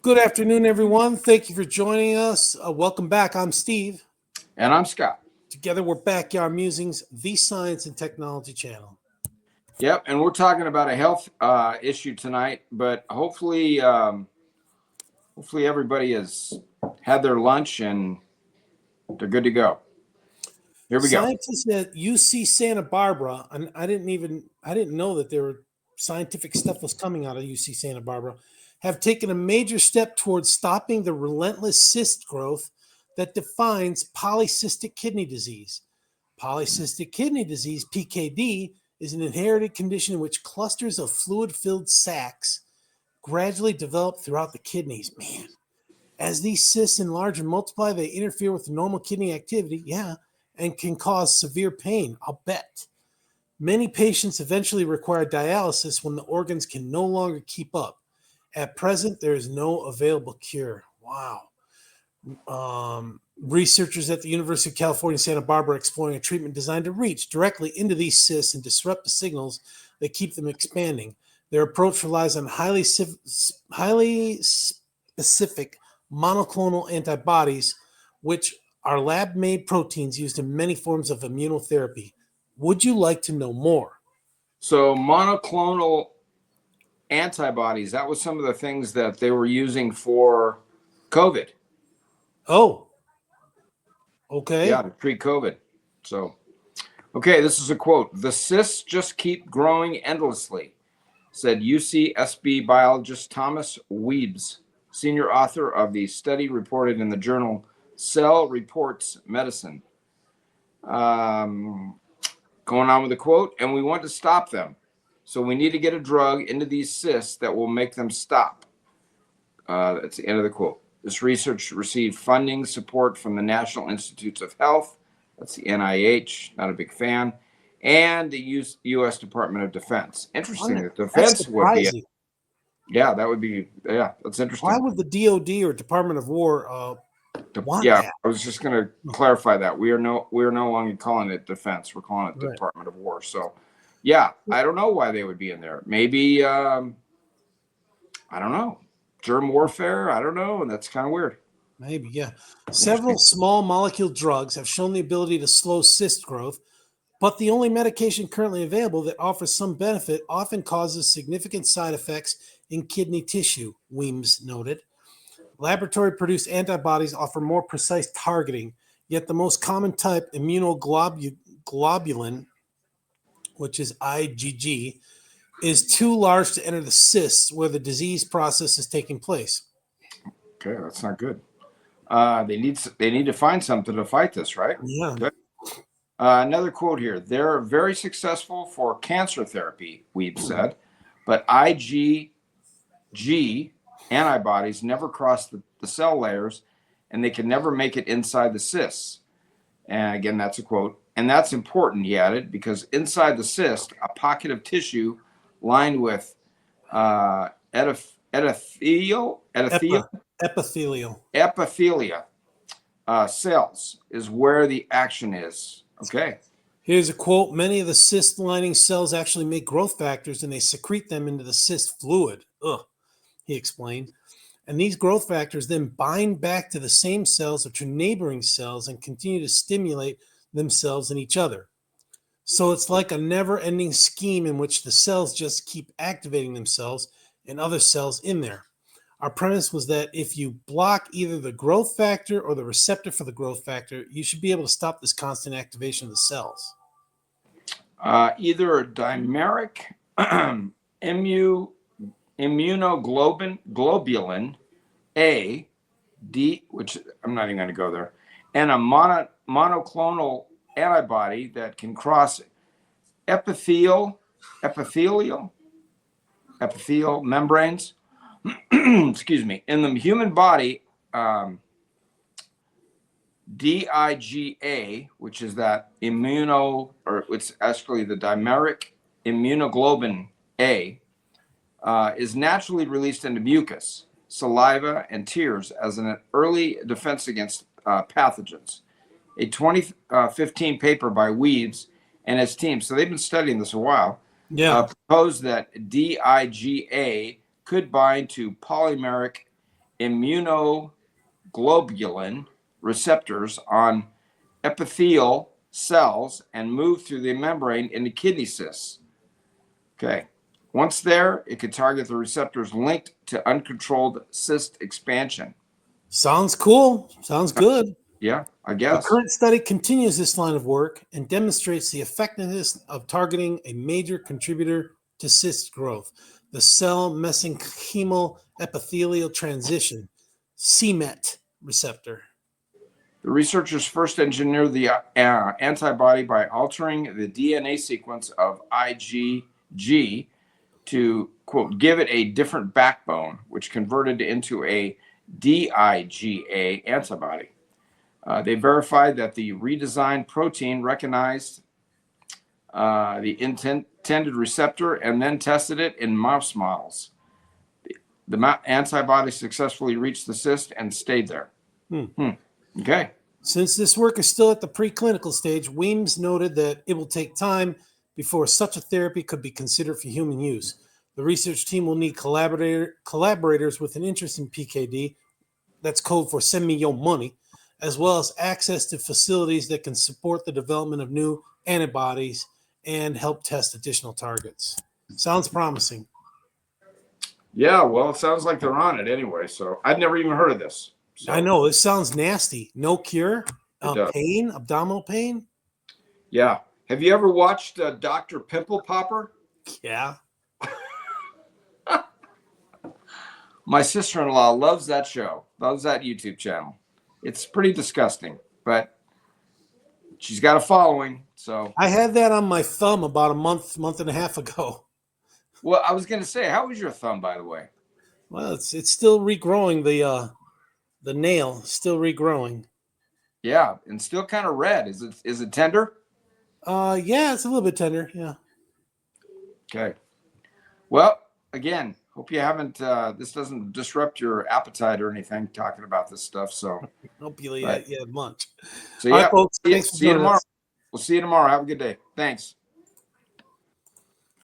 Good afternoon, everyone. Thank you for joining us. Welcome back. I'm Steve. And I'm Scott. Together, we're Backyard Musings, the Science and Technology channel. Yep, and we're talking about a health issue tonight, but hopefully everybody has had their lunch and they're good to go. Here we go. Scientists at UC Santa Barbara, and I didn't know that there were scientific stuff was coming out of UC Santa Barbara, have taken a major step towards stopping the relentless cyst growth that defines polycystic kidney disease. Polycystic kidney disease, PKD, is an inherited condition in which clusters of fluid-filled sacs gradually develop throughout the kidneys. Man, as these cysts enlarge and multiply, they interfere with normal kidney activity, and can cause severe pain, I'll bet. Many patients eventually require dialysis when the organs can no longer keep up. At present, there is no available cure. Wow. Researchers at the University of California, Santa Barbara, are exploring a treatment designed to reach directly into these cysts and disrupt the signals that keep them expanding. Their approach relies on highly specific monoclonal antibodies, which are lab-made proteins used in many forms of immunotherapy. Would you like to know more? So monoclonal antibodies, that was some of the things that they were using for COVID. Oh, okay. Yeah, to treat COVID. So, okay, this is a quote. "The cysts just keep growing endlessly," said UCSB biologist Thomas Weebs, senior author of the study reported in the journal Cell Reports Medicine. Going on with the quote, "And we want to stop them. So we need to get a drug into these cysts that will make them stop." That's the end of the quote. This research received funding support from the National Institutes of Health. That's the NIH, not a big fan. And the U.S. Department of Defense. Interesting that defense would be. That would be, that's interesting. Why would the DOD or Department of War want that? I was just going to clarify that. We are no longer calling it defense. We're calling it the Department of War. So, I don't know why they would be in there. Maybe, I don't know. Germ warfare, I don't know, and that's kind of weird. Maybe, yeah. Several small molecule drugs have shown the ability to slow cyst growth, but the only medication currently available that offers some benefit often causes significant side effects in kidney tissue, Weems noted. Laboratory-produced antibodies offer more precise targeting, yet the most common type, immunoglobulin, which is IgG, is too large to enter the cysts where the disease process is taking place. Okay, that's not good. They need to find something to fight this, right? Yeah. Good. Another quote here. "They're very successful for cancer therapy," Weeb said, "but IgG antibodies never cross the cell layers, and they can never make it inside the cysts." And again, that's a quote. "And that's important," he added, "because inside the cyst, a pocket of tissue lined with epithelia cells is where the action is." Okay. Here's a quote. "Many of the cyst lining cells actually make growth factors, and they secrete them into the cyst fluid," he explained. "And these growth factors then bind back to the same cells or to neighboring cells and continue to stimulate themselves and each other. So it's like a never-ending scheme in which the cells just keep activating themselves and other cells in there. Our premise was that if you block either the growth factor or the receptor for the growth factor, you should be able to stop this constant activation of the cells." Either a dimeric immunoglobulin A, D, which I'm not even going to go there, and a monoclonal antibody that can cross epithelial membranes. Excuse me. In the human body, DIGA, which is that it's actually the dimeric immunoglobulin A, is naturally released into mucus, saliva, and tears as an early defense against pathogens. A 2015 paper by Weebs and his team, so they've been studying this a while, proposed that DIGA could bind to polymeric immunoglobulin receptors on epithelial cells and move through the membrane into kidney cysts. Okay. Once there, it could target the receptors linked to uncontrolled cyst expansion. Sounds cool. Sounds good. Yeah, I A guess. current study continues this line of work and demonstrates the effectiveness of targeting a major contributor to cyst growth, the cell mesenchymal epithelial transition, CMET receptor. The researchers first engineered the antibody by altering the DNA sequence of IgG to, quote, give it a different backbone, which converted into a DIGA antibody. They verified that the redesigned protein recognized the intended receptor and then tested it in mouse models. The antibody successfully reached the cyst and stayed there. Okay. Since this work is still at the preclinical stage, Weems noted that it will take time before such a therapy could be considered for human use. The research team will need collaborators with an interest in PKD, that's code for send me your money, as well as access to facilities that can support the development of new antibodies and help test additional targets. Sounds promising. Yeah, well, it sounds like they're on it anyway. So I'd never even heard of this. So, I know, this sounds nasty. No cure, does. pain, abdominal pain. Yeah. Have you ever watched Dr. Pimple Popper? Yeah. My sister-in-law loves that show, loves that YouTube channel. It's pretty disgusting, but she's got a following. So I had that on my thumb about a month and a half ago. Well, I was going to say, how was your thumb, by the way? Well, it's still regrowing. The nail still regrowing. Yeah, and still kind of red. Is it tender? Yeah, it's a little bit tender. Yeah. Okay. Well, again, hope you haven't. This doesn't disrupt your appetite or anything. Talking about this stuff, so Hope you right. had lunch. So All yeah, right, folks. Thanks for see you joining tomorrow. us. We'll see you tomorrow. Have a good day. Thanks.